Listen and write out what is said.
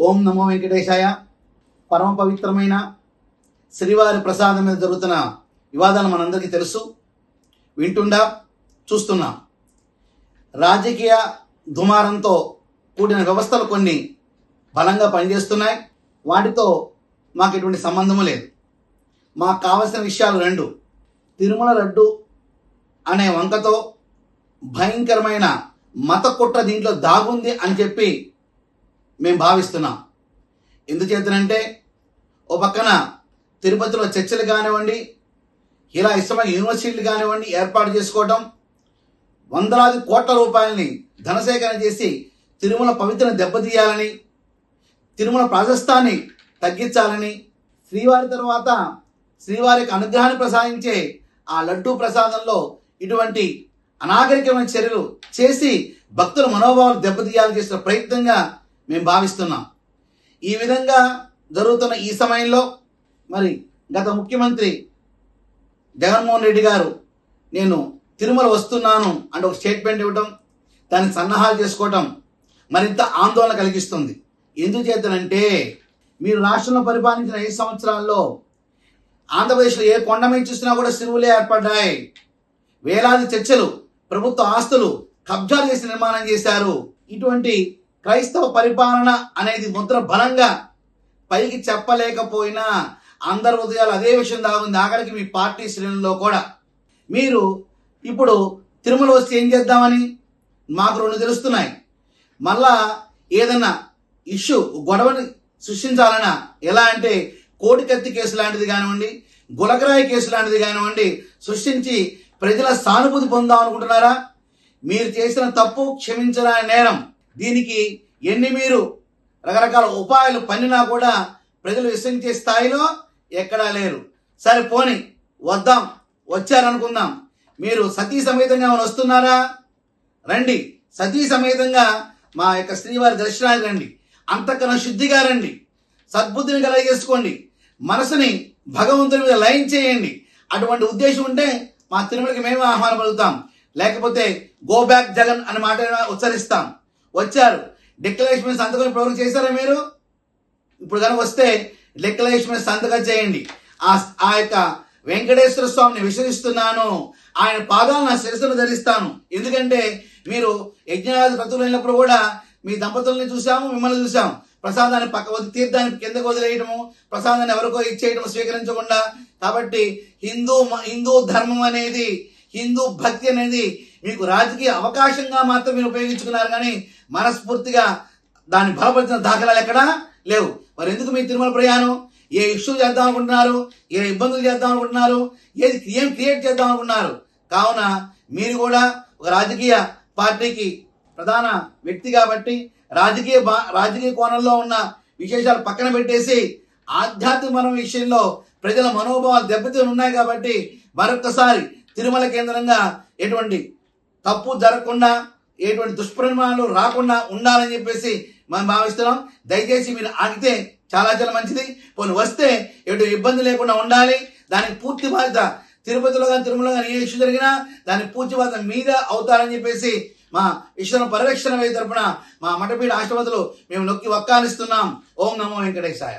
ఓం నమో వెంకటేశాయ. పరమ పవిత్రమైన శ్రీవారి ప్రసాదం మీద జరుగుతున్న వివాదాలు మనందరికీ తెలుసు, వింటుండా చూస్తున్నాం. రాజకీయ దుమారంతో కూడిన వ్యవస్థలు కొన్ని బలంగా పనిచేస్తున్నాయి. వాటితో మాకు ఎటువంటి సంబంధము లేదు. మాకు కావలసిన విషయాలు రెండు. తిరుమల లడ్డు అనే వంకతో భయంకరమైన మత కుట్ర దీంట్లో దాగుంది అని చెప్పి మేము భావిస్తున్నాం. ఎందుచేతనంటే ఓ పక్కన తిరుపతిలో చర్చలు కానివ్వండి, ఇలా ఇష్టమైన యూనివర్సిటీలు కానివ్వండి ఏర్పాటు చేసుకోవటం, వందలాది కోట్ల రూపాయలని ధనసేకరణ చేసి తిరుమల పవిత్రను దెబ్బతీయాలని, తిరుమల ప్రాశస్తాన్ని తగ్గించాలని, శ్రీవారి తర్వాత శ్రీవారికి అనుగ్రహాన్ని ప్రసాదించే ఆ లడ్డూ ప్రసాదంలో ఇటువంటి అనాగరికమైన చర్యలు చేసి భక్తుల మనోభావాలు దెబ్బతీయాలని చేసిన ప్రయత్నంగా మేము భావిస్తున్నాం. ఈ విధంగా జరుగుతున్న ఈ సమయంలో మరి గత ముఖ్యమంత్రి జగన్మోహన్ రెడ్డి గారు నేను తిరుమల వస్తున్నాను అంటే ఒక స్టేట్మెంట్ ఇవ్వటం, దాన్ని సన్నాహాలు చేసుకోవటం మరింత ఆందోళన కలిగిస్తుంది. ఎందుచేతనంటే మీరు రాష్ట్రంలో పరిపాలించిన 5 సంవత్సరాల్లో ఆంధ్రప్రదేశ్లో ఏ కొండ మీద చూసినా కూడా సిరువులే ఏర్పడ్డాయి. వేలాది చర్చలు, ప్రభుత్వ ఆస్తులు కబ్జాలు చేసి నిర్మాణం చేశారు. ఇటువంటి క్రైస్తవ పరిపాలన అనేది ముద్ర బలంగా పైకి చెప్పలేకపోయినా అందరి హృదయాలు అదే విషయం దాగుంది. ఆఖరికి మీ పార్టీ శ్రేణుల్లో కూడా. మీరు ఇప్పుడు తిరుమల వస్తే ఏం చేద్దామని మాకు 2 తెలుస్తున్నాయి. మళ్ళా ఏదన్నా ఇష్యూ గొడవని సృష్టించాలన్నా ఎలా అంటే కోడికత్తి కేసు లాంటిది కానివ్వండి, గులకరాయి కేసు లాంటిది కానివ్వండి సృష్టించి ప్రజల సానుభూతి పొందాం అనుకుంటున్నారా? మీరు చేసిన తప్పు క్షమించరాని నేరం. దీనికి మీరు రకరకాల ఉపాయాలు పన్నినా కూడా ప్రజలు విశ్వసించే స్థాయిలో ఎక్కడా లేరు. సరే పోని వద్దాం, వచ్చారనుకుందాం. మీరు సతీ సమేతంగా వస్తున్నారా? రండి, సతీ సమేతంగా మా యొక్క శ్రీవారి దర్శనానికి రండి. అంతకన్నా శుద్ధిగా రండి, సద్బుద్ధిని కలగజేసుకోండి, మనసుని భగవంతుని మీద లయం చేయండి. అటువంటి ఉద్దేశం ఉంటే మా తిరుమలకి మేము ఆహ్వానం పలుకుతాం. లేకపోతే గో బ్యాక్ జగన్ అనే మాట ఉచ్చరిస్తాం. వచ్చారు, డిక్లరేషన్ మీద సంతకం ఇప్పుడు చేశారా మీరు? ఇప్పుడు కనుక వస్తే డిక్లరేషన్ మీద సంతకం చేయండి. ఆ యొక్క వెంకటేశ్వర స్వామిని విశ్వసిస్తున్నాను, ఆయన పాదాలను నా శిరస్సును ధరిస్తాను. ఎందుకంటే మీరు యజ్ఞాది క్రతువులు అయినప్పుడు కూడా మీ దంపతుల్ని చూసాము, మిమ్మల్ని చూసాము. ప్రసాదాన్ని తీర్థాన్ని కిందకు వదిలేయటము, ప్రసాదాన్ని ఎవరికో ఇచ్చేయటము స్వీకరించకుండా. కాబట్టి హిందూ ధర్మం అనేది, హిందూ భక్తి అనేది మీకు రాజకీయ అవకాశంగా మాత్రం మీరు ఉపయోగించుకున్నారు, కానీ మనస్ఫూర్తిగా దాన్ని బలపరిచిన దాఖలాలు ఎక్కడా లేవు. మరి ఎందుకు మీ తిరుమల ప్రయాణం? ఏ ఇష్యూ చేద్దాం అనుకుంటున్నారు? ఏ ఇబ్బందులు చేద్దాం అనుకుంటున్నారు? ఏం క్రియేట్ చేద్దాం అనుకుంటున్నారు? కావున మీరు కూడా ఒక రాజకీయ పార్టీకి ప్రధాన వ్యక్తి కాబట్టి రాజకీయ కోణంలో ఉన్న విశేషాలు పక్కన పెట్టేసి ఆధ్యాత్మిక విషయంలో ప్రజల మనోభావాలు దెబ్బతిని ఉన్నాయి కాబట్టి మరొక్కసారి తిరుమల కేంద్రంగా ఎటువంటి తప్పు జరగకుండా, ఎటువంటి దుష్పరిణామాలు రాకుండా ఉండాలని చెప్పేసి మనం భావిస్తున్నాం. దయచేసి మీరు ఆగితే చాలా చాలా మంచిది. పోనీ వస్తే ఎటువంటి ఇబ్బంది లేకుండా ఉండాలి. దానికి పూర్తి బాధ్యత తిరుపతిలో కానీ తిరుమలలో కానీ ఏ ఇష్యూ జరిగినా దాని పూర్తి బాధ్యత మీద అవుతారని చెప్పేసి మా ఈశ్వర పరిరక్షణ వేది తరపున మా మఠపీఠ ఆశీర్వాదాలు మేము నొక్కి వక్కానిస్తున్నాం. ఓం నమో వెంకటేశాయ.